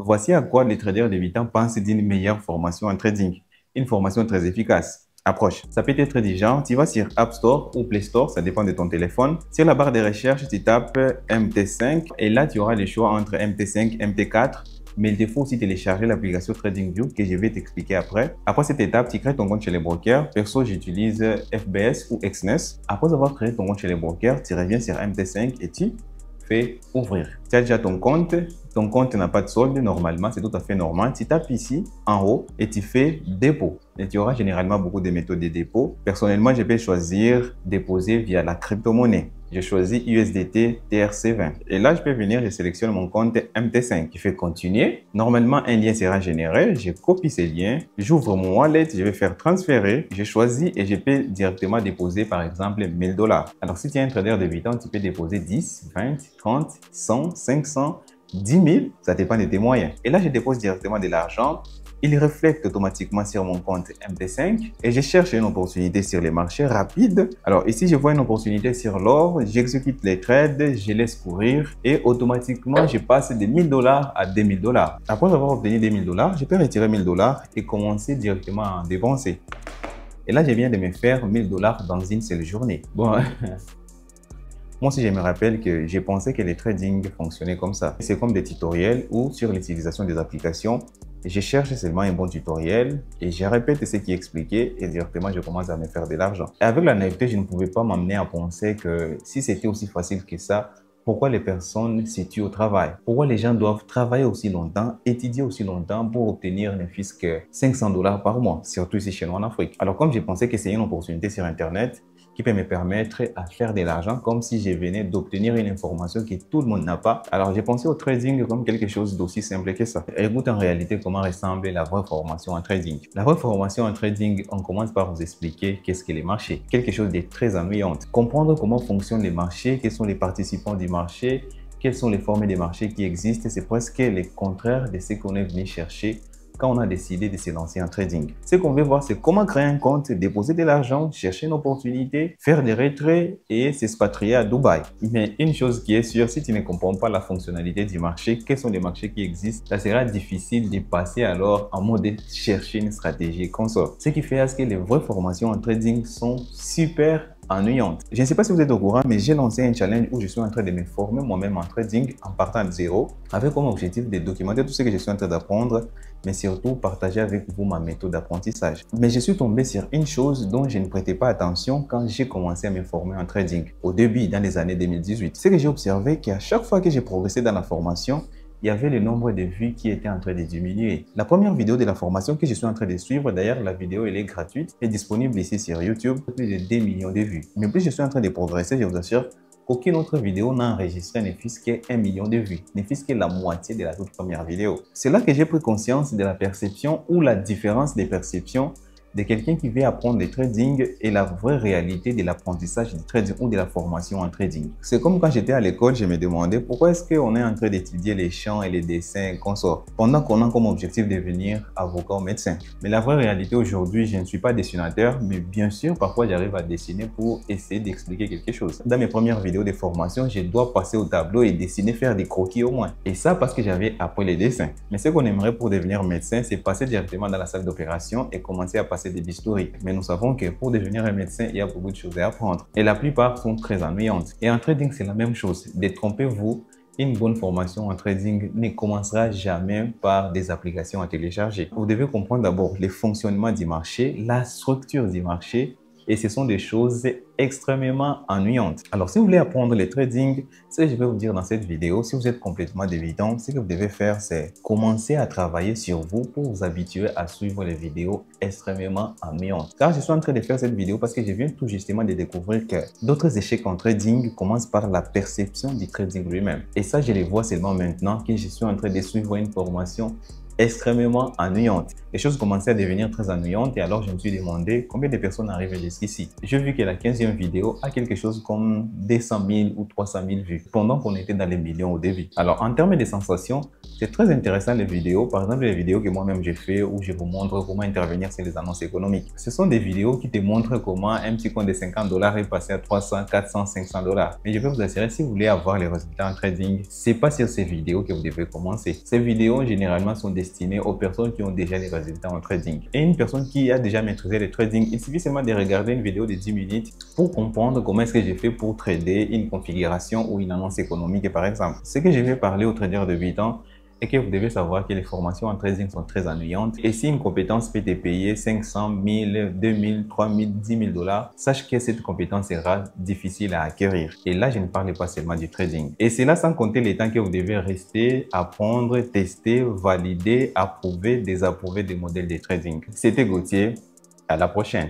Voici à quoi les traders débutants pensent d'une meilleure formation en trading. Une formation très efficace. Approche. Ça peut être du genre, tu vas sur App Store ou Play Store, ça dépend de ton téléphone. Sur la barre de recherche, tu tapes MT5 et là, tu auras le choix entre MT5, MT4. Mais il te faut aussi télécharger l'application TradingView que je vais t'expliquer après. Après cette étape, tu crées ton compte chez les brokers. Perso, j'utilise FBS ou Exness. Après avoir créé ton compte chez les brokers, tu reviens sur MT5 et tu fais ouvrir. Tu as déjà ton compte n'a pas de solde normalement, c'est tout à fait normal. Tu tapes ici en haut et tu fais dépôt. Et tu auras généralement beaucoup de méthodes de dépôt. Personnellement, je peux choisir déposer via la crypto-monnaie. Je choisis USDT TRC20. Et là, je peux venir, je sélectionne mon compte MT5. Je fais continuer. Normalement, un lien sera généré. Je copie ce lien. J'ouvre mon wallet. Je vais faire transférer. Je choisis et je peux directement déposer, par exemple, 1000 $. Alors, si tu es un trader débutant, tu peux déposer 10, 20, 30, 100, 500, 10 000. Ça dépend de tes moyens. Et là, je dépose directement de l'argent. Il reflète automatiquement sur mon compte MT5 et je cherche une opportunité sur les marchés rapides. Alors ici, je vois une opportunité sur l'or, j'exécute les trades, je laisse courir et automatiquement, je passe de 1000 $ à 2000 $. Après avoir obtenu 2000 $, je peux retirer 1000 $ et commencer directement à en dépenser. Et là, je viens de me faire 1000 $ dans une seule journée. Bon, moi aussi, je me rappelle que j'ai pensé que les trading fonctionnaient comme ça. C'est comme des tutoriels ou sur l'utilisation des applications. Je cherche seulement un bon tutoriel et je répète ce qui est expliqué et directement je commence à me faire de l'argent. Et avec la naïveté, je ne pouvais pas m'amener à penser que si c'était aussi facile que ça, pourquoi les personnes se tuent au travail? Pourquoi les gens doivent travailler aussi longtemps, étudier aussi longtemps pour obtenir ne fût-ce que 500 $ par mois, surtout ici chez nous en Afrique? Alors comme j'ai pensé que c'est une opportunité sur Internet qui peut me permettre à faire de l'argent comme si je venais d'obtenir une information que tout le monde n'a pas. Alors j'ai pensé au trading comme quelque chose d'aussi simple que ça. Écoute en réalité comment ressemble la vraie formation en trading. La vraie formation en trading, on commence par vous expliquer qu'est-ce que les marchés. Quelque chose de très ennuyant. Comprendre comment fonctionnent les marchés, quels sont les participants du marché, quelles sont les formes des marchés qui existent. C'est presque le contraire de ce qu'on est venu chercher quand on a décidé de se lancer en trading. Ce qu'on veut voir, c'est comment créer un compte, déposer de l'argent, chercher une opportunité, faire des retraits et s'expatrier à Dubaï. Mais une chose qui est sûre, si tu ne comprends pas la fonctionnalité du marché, quels sont les marchés qui existent, ça sera difficile de passer alors en mode chercher une stratégie consort. Ce qui fait à ce que les vraies formations en trading sont super ennuyante. Je ne sais pas si vous êtes au courant, mais j'ai lancé un challenge où je suis en train de me former moi-même en trading en partant de zéro, avec comme objectif de documenter tout ce que je suis en train d'apprendre, mais surtout partager avec vous ma méthode d'apprentissage. Mais je suis tombé sur une chose dont je ne prêtais pas attention quand j'ai commencé à me former en trading, au début, dans les années 2018. C'est que j'ai observé qu'à chaque fois que j'ai progressé dans la formation, il y avait le nombre de vues qui était en train de diminuer. La première vidéo de la formation que je suis en train de suivre, d'ailleurs la vidéo elle est gratuite, est disponible ici sur YouTube, plus de 2 millions de vues. Mais plus je suis en train de progresser, je vous assure qu'aucune autre vidéo n'a enregistré ne fût-ce que 1 million de vues, ne fût-ce que la moitié de la toute première vidéo. C'est là que j'ai pris conscience de la perception ou la différence des perceptions de quelqu'un qui veut apprendre le trading et la vraie réalité de l'apprentissage du trading ou de la formation en trading. C'est comme quand j'étais à l'école, je me demandais pourquoi est-ce qu'on est en train d'étudier les chants et les dessins qu'on sort pendant qu'on a comme objectif de devenir avocat ou médecin. Mais la vraie réalité aujourd'hui, je ne suis pas dessinateur, mais bien sûr, parfois j'arrive à dessiner pour essayer d'expliquer quelque chose. Dans mes premières vidéos de formation, je dois passer au tableau et dessiner, faire des croquis au moins. Et ça parce que j'avais appris les dessins. Mais ce qu'on aimerait pour devenir médecin, c'est passer directement dans la salle d'opération et commencer à passer des bistouris. Mais nous savons que pour devenir un médecin, il y a beaucoup de choses à apprendre. Et la plupart sont très ennuyantes. Et en trading, c'est la même chose. Détrompez-vous, une bonne formation en trading ne commencera jamais par des applications à télécharger. Vous devez comprendre d'abord les fonctionnements du marché, la structure du marché. Et ce sont des choses extrêmement ennuyantes. Alors, si vous voulez apprendre le trading, ce que je vais vous dire dans cette vidéo, si vous êtes complètement débutant, ce que vous devez faire, c'est commencer à travailler sur vous pour vous habituer à suivre les vidéos extrêmement ennuyantes. Car je suis en train de faire cette vidéo parce que je viens tout justement de découvrir que d'autres échecs en trading commencent par la perception du trading lui-même. Et ça, je les vois seulement maintenant que je suis en train de suivre une formation extrêmement ennuyante. Les choses commençaient à devenir très ennuyantes et alors je me suis demandé combien de personnes arrivent jusqu'ici. J'ai vu que la 15e vidéo a quelque chose comme 200 000 ou 300 000 vues pendant qu'on était dans les millions au début. Alors en termes de sensations, C'est très intéressant les vidéos. Par exemple, les vidéos que moi-même j'ai fait où je vous montre comment intervenir sur les annonces économiques. Ce sont des vidéos qui te montrent comment un petit compte de $50 est passé à 300, 400, $500. Mais je peux vous assurer, si vous voulez avoir les résultats en trading, c'est pas sur ces vidéos que vous devez commencer. Ces vidéos, généralement, sont destinées aux personnes qui ont déjà les résultats en trading. Et une personne qui a déjà maîtrisé le trading, il suffit seulement de regarder une vidéo de 10 minutes pour comprendre comment est-ce que j'ai fait pour trader une configuration ou une annonce économique, par exemple. Ce que je vais parler aux traders de 8 ans et que vous devez savoir que les formations en trading sont très ennuyantes. Et si une compétence peut te payer 500, 1000, 2000, 3000, $10,000, sache que cette compétence sera difficile à acquérir. Et là, je ne parle pas seulement du trading. Et c'est là sans compter les temps que vous devez rester, apprendre, tester, valider, approuver, désapprouver des modèles de trading. C'était Gauthier. À la prochaine.